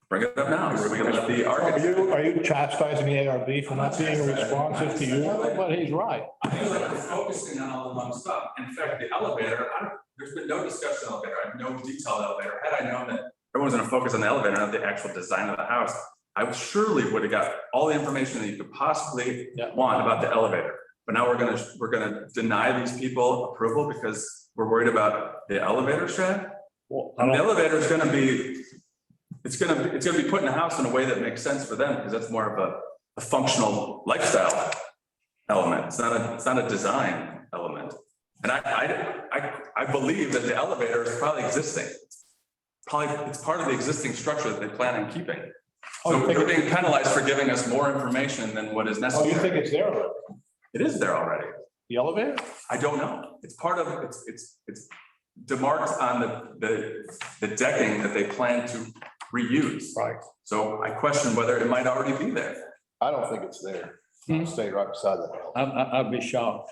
bring it up now, so we can let the architect. Are you chastising the ARB for not being responsive to you? But he's right. I feel like we're focusing on all the wrong stuff. In fact, the elevator, there's been no discussion on elevator, no detailed elevator. Had I known that everyone's gonna focus on the elevator, not the actual design of the house, I surely would have got all the information that you could possibly Yeah. want about the elevator. But now we're gonna deny these people approval because we're worried about the elevator shed. Well, And the elevator is gonna be, it's gonna be put in the house in a way that makes sense for them, because that's more of a functional lifestyle element. It's not a design element. And I believe that the elevator is probably existing. It's part of the existing structure that they plan on keeping. So they're being penalized for giving us more information than what is Oh, you think necessary. it's there already? It is there already. The elevator? I don't know. It's part of, it's demarked on the decking that they plan to reuse. Right. So I question whether it might already be there. I don't think it's there. It stayed right beside the house. I'd be shocked.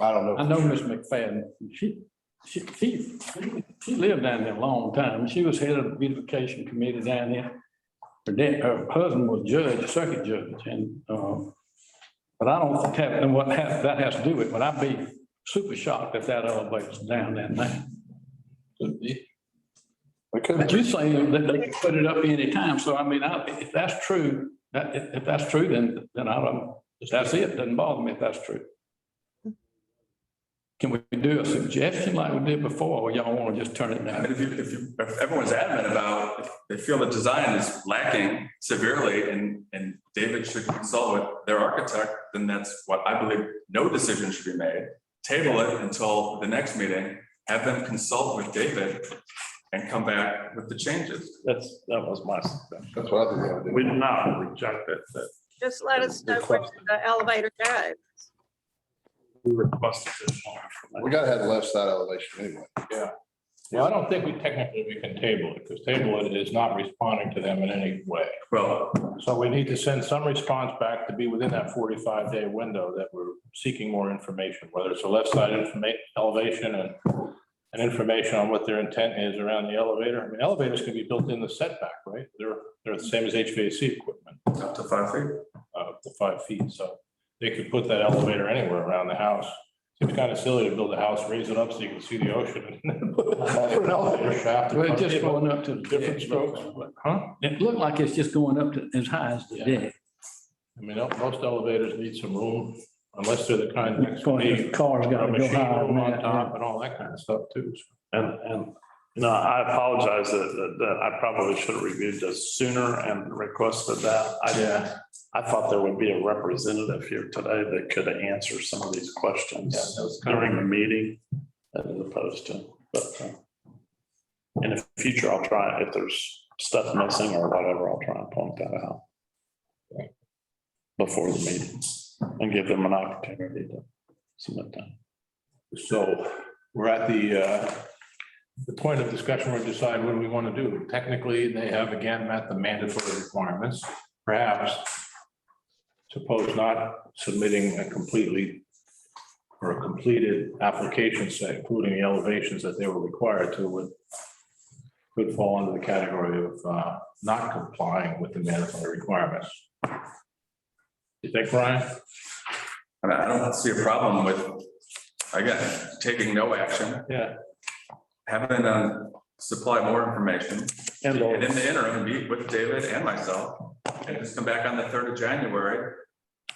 I don't know. I know Miss McFadden, she lived down there a long time. She was head of the beautification committee down there. Her husband was judge, circuit judge, and, but I don't think that has to do with it, but I'd be super shocked if that elevator's down there now. But you're saying that they can put it up anytime, so I mean, if that's true, if that's true, then I don't, that's it, doesn't bother me if that's true. Can we do a suggestion like we did before, or y'all want to just turn it I down? mean, if everyone's adamant about, if they feel the design is lacking severely and David should consult with their architect, then that's what I believe, no decision should be made. Table it until the next meeting, have them consult with David and come back with the changes. That was my suggestion. That's what I think they ought to do. We did not reject it, that Just let us know where the elevator goes. we requested additional We information. gotta have the left side elevation anyway. Well, I don't think we can table it, because table it is not responding to them in any way. Well, So we need to send some response back to be within that 45-day window that we're seeking more information, whether it's a left side elevation and information on what their intent is around the elevator. I mean, elevators can be built in the setback, right? They're the same as HVAC equipment, up to 5 feet. up to 5 feet. So they could put that elevator anywhere around the house. Seems kind of silly to build a house, raise it up so you can see the ocean and then put an elevator shaft. Well, it's just going up to the Different deck. strokes, huh? It looked like it's just going up to as high as the Yeah. deck. I mean, most elevators need some room, unless they're the kind next to Of course, me. the car's got A to go machine higher room than on that. top and all that kind of stuff too. And, you know, I apologize that I probably should have reviewed this sooner and requested that. I thought there would be a representative here today that could answer some of these questions during the meeting as opposed to, but in the future, I'll try, if there's stuff missing or whatever, I'll try and point that out before the meeting and give them an opportunity to submit that. So we're at the point of discussion where we decide what do we want to do. Technically, they have again met the mandatory requirements. Perhaps suppose not submitting a completed application set, including the elevations that they were required to, could fall under the category of not complying with the mandatory requirements. You think, Brian? I mean, I don't see a problem with, again, taking no action, Yeah. having them supply more information. And And in the interim, meet with David and myself and just come back on the 3rd of January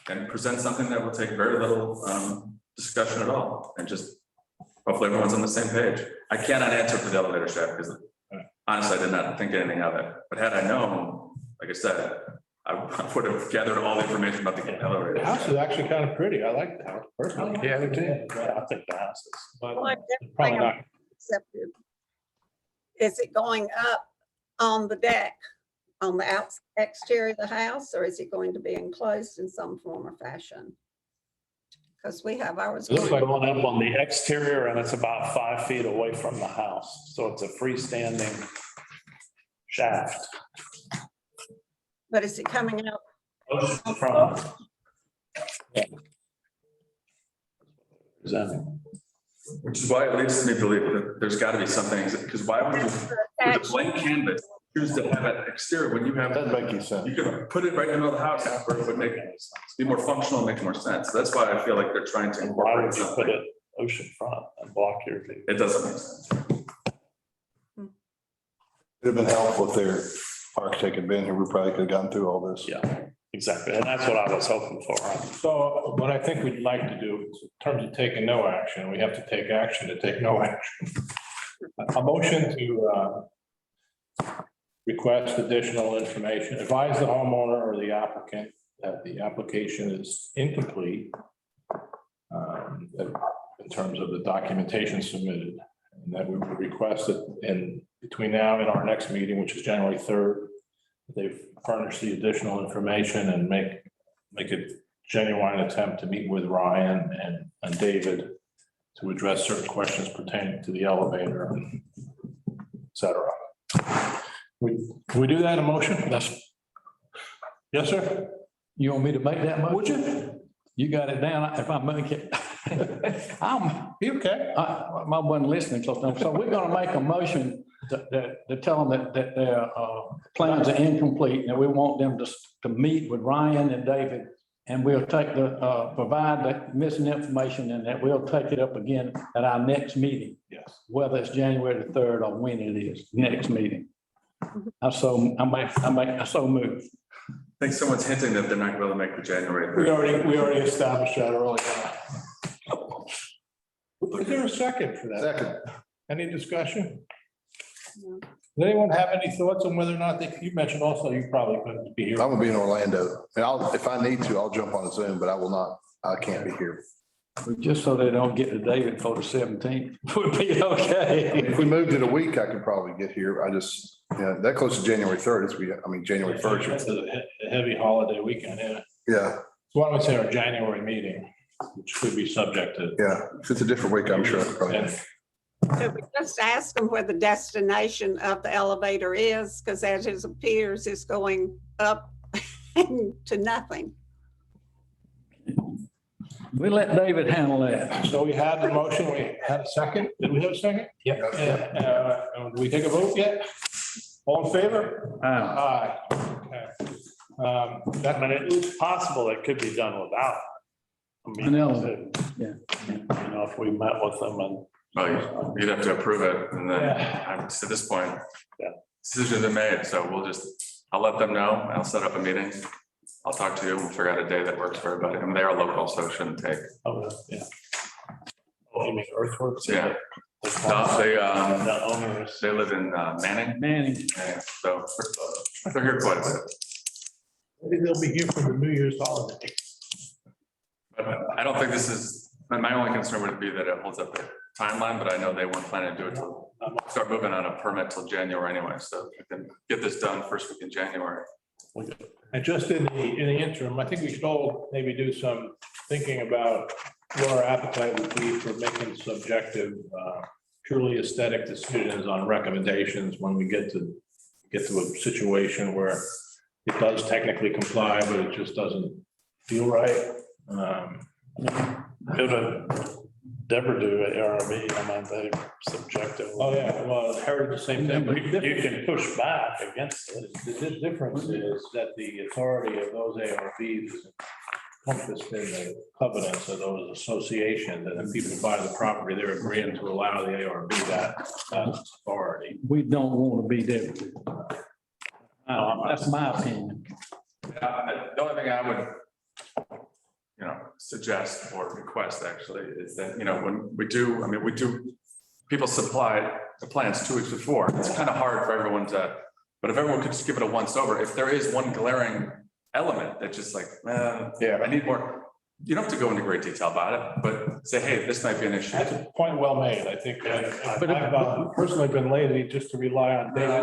and present something that will take very little discussion at all. And just hopefully everyone's on the same page. I cannot answer for the elevator shaft because honestly, I did not think anything of it. But had I known, like I said, I would have gathered all the information about the elevator. The house is actually kind of pretty. I like the house personally. Yeah, I think the house is. But Well, I it's probably not. Accepted. Is it going up on the deck, on the exterior of the house, or is it going to be enclosed in some form or fashion? Because we have ours. It looks It's like- going up on the exterior and it's about 5 feet away from the house. So it's a freestanding shaft. But is it coming out? Ocean front. Presenting. Which is why it leads me to believe that there's got to be something, because why would you, with a blank canvas, choose to have an exterior when you have, Doesn't make any sense. you could put it right in the middle of the house where it would make, be more functional, make more sense. That's why I feel like they're trying to And why incorporate would you put something. it ocean front and block your view? It doesn't make sense. It'd have been helpful if architect had been here, we probably could have gotten through all this. Yeah, exactly. And that's what I was hoping for. So what I think we'd like to do is in terms of taking no action, we have to take action to take no action. A motion to request additional information, advise the homeowner or the applicant that the application is incomplete in terms of the documentation submitted, and that we would request it in between now and our next meeting, which is January 3rd. They've furnished the additional information and make a genuine attempt to meet with Ryan and David to address certain questions pertaining to the elevator, et cetera. Can we do that in a motion? Yes, sir. You want me to make that motion? Would you? You got it down. If I make it. Be okay. I wasn't listening close enough. So we're gonna make a motion to tell them that their plans are incomplete, and we want them to meet with Ryan and David, and we'll take provide the missing information, and that we'll take it up again at our next meeting. Yes. Whether it's January the 3rd or when it is, next meeting. I so move. I think someone's hinting that they're not going to make the January. We already established that earlier. Is there a second for that? Second, Any discussion? No. Does anyone have any thoughts on whether or not you mentioned also you probably couldn't be here? I'm gonna be in Orlando, and if I need to, I'll jump on a Zoom, but I can't be here. Just so they don't get to David for the 17th, would be okay. If we moved it a week, I could probably get here. That close to January 3rd, January 1st. It's a heavy holiday weekend, yeah. Yeah, So why don't we say our January meeting, which could be subject to. yeah. If it's a different week, I'm sure I could probably. And So we just ask them where the destination of the elevator is, because as it appears, it's going up to nothing. We let David handle that. so we had the motion, we had a second. Did we have a second? Yep. Did we take a vote yet? All in favor? Aye. Okay. I mean, it's possible it could be done without. An elevator, yeah. You know, if we met with them and. Well, you'd have to approve it, and then Yeah. at this point, Yeah. decisions are made, so I'll let them know, I'll set up a meeting. I'll talk to you, we'll figure out a day that works for everybody, I mean, they are local, so it shouldn't take. Oh, yeah. Oh, you mean earthworks? Yeah. No, The owners. they live in Manning, Manning, yeah, so they're here quite a bit. Maybe they'll be here for the New Year's holiday. But I don't think this is, my only concern would be that it holds up their timeline, but I know they weren't planning to do it till, start moving on a permit till January anyway, so if we can get this done first week in January. And just in the interim, I think we should all maybe do some thinking about what our appetite would be for making subjective, purely aesthetic decisions on recommendations when we get to a situation where it does technically comply, but it just doesn't feel right. Go to Deborah do ARB, I mean, they subjective. Oh, yeah, well, I heard the same thing. but You can push back against it. The difference is that the authority of those ARBs is encompassed in the covenants of those associations, and then people buy the property, they're agreeing to allow the ARB that authority. we don't want to be there. That's my opinion. The only thing I would, suggest or request actually is that, when we do, people supply the plans 2 weeks before. It's kind of hard for everyone but if everyone could just give it a once over, if there is one glaring element that just like, I need more. You don't have to go into great detail about it, but say, hey, this might be an issue. That's a point well made. I think I've personally been lazy just to rely on David.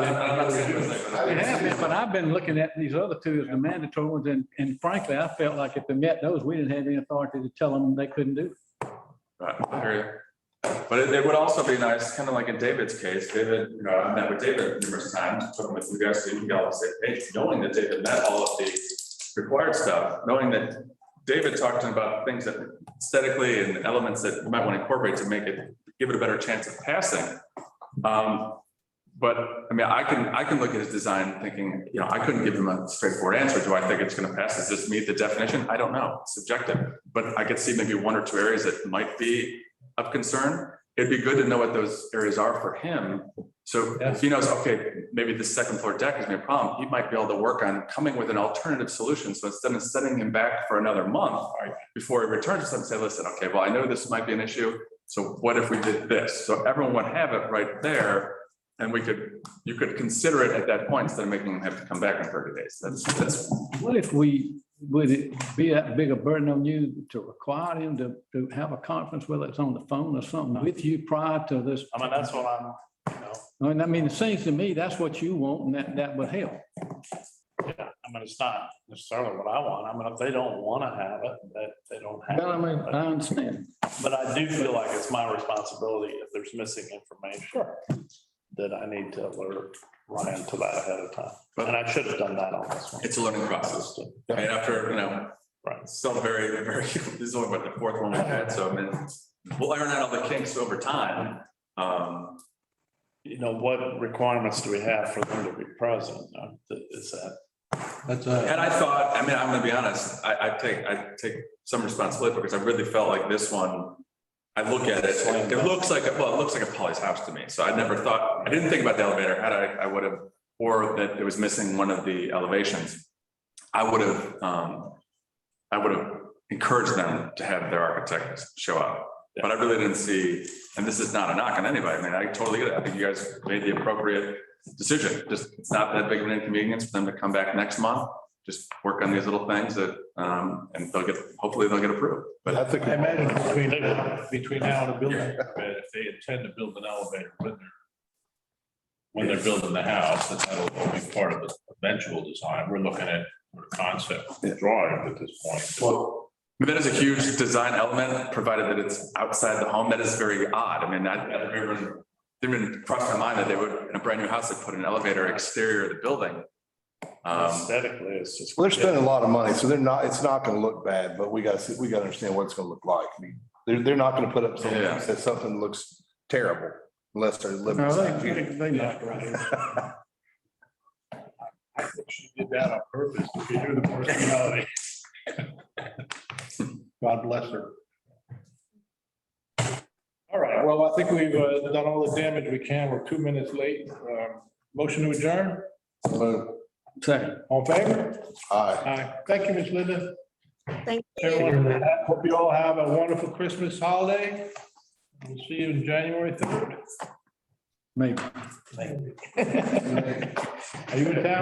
But I've been looking at these other two as the mandatory ones, and frankly, I felt like if they met those, we didn't have any authority to tell them they couldn't do it. I hear you. But it would also be nice, kind of like in David's case, David, I've met with David numerous times, talking with you guys, so you can get all the same page, knowing that David met all of the required stuff, knowing that David talked about things that aesthetically and elements that you might want to incorporate to give it a better chance of passing. But I mean, I can look at his design thinking, I couldn't give him a straightforward answer. Do I think it's going to pass? Does this meet the definition? I don't know. It's subjective, but I could see maybe 1 or 2 areas that might be of concern. it'd be good to know what those areas are for him. So if he knows, okay, maybe the second floor deck is gonna be a problem, he might be able to work on coming with an alternative solution. So instead of sending him back for another month before he returns to us and say, listen, okay, well, I know this might be an issue. So what if we did this? So everyone would have it right there. And you could consider it at that point instead of making them have to come back in 30 days. That's. What if would it be that big a burden on you to require him to have a conference, whether it's on the phone or something with you prior to this? I mean, that's what I mean, it seems to me that's what you want and that would help. yeah, I mean, it's not necessarily what I want. I mean, if they don't want to have it, that they don't have Well, I mean, it. I understand. But I do feel like it's my responsibility if there's missing information that I need to alert Ryan to that ahead of time. And I should have done that on this one. It's a learning process. I mean, after, Right. still very, very, this is only what the fourth one we've had. So I mean, we'll iron out all the kinks over time. You know, what requirements do we have for them to be present? Is that? And I thought, I mean, I'm gonna be honest, I take some responsibility because I really felt like this one, I look at it, it looks like a Pawleys house to me. So I never thought, I didn't think about the elevator. Had I would have, or that it was missing one of the elevations. I would have encouraged them to have their architect show up. But I really didn't see, and this is not a knock on anybody. I mean, I totally get it. I think you guys made the appropriate decision. Just, it's not that big of an inconvenience for them to come back next month. Just work on these little things that, and hopefully they'll get approved. But I think. I imagine between now and the building permit, if they intend to build an elevator when they're building the house, that'll be part of the eventual design. We're looking at the concept drawing at this point. Well, that is a huge design element, provided that it's outside the home. That is very odd. I mean, that didn't even cross my mind that they would, in a brand new house, they put an elevator exterior of the building. Aesthetically, it's just. Well, they're spending a lot of money, so it's not gonna look bad, but we gotta understand what it's gonna look like. I mean, they're not gonna put up something Yeah. that something looks terrible unless they're living. No, inside. they not right. I think she did that on purpose, to hear the personality. God bless her. All right, well, I think we've done all the damage we can. We're 2 minutes late. Motion to adjourn, Second. all in favor? Aye. Aye. Thank you, Ms. Linda. Thank you. Everyone, hope you all have a wonderful Christmas holiday. We'll see you on January 3rd. Maybe. Are you in town?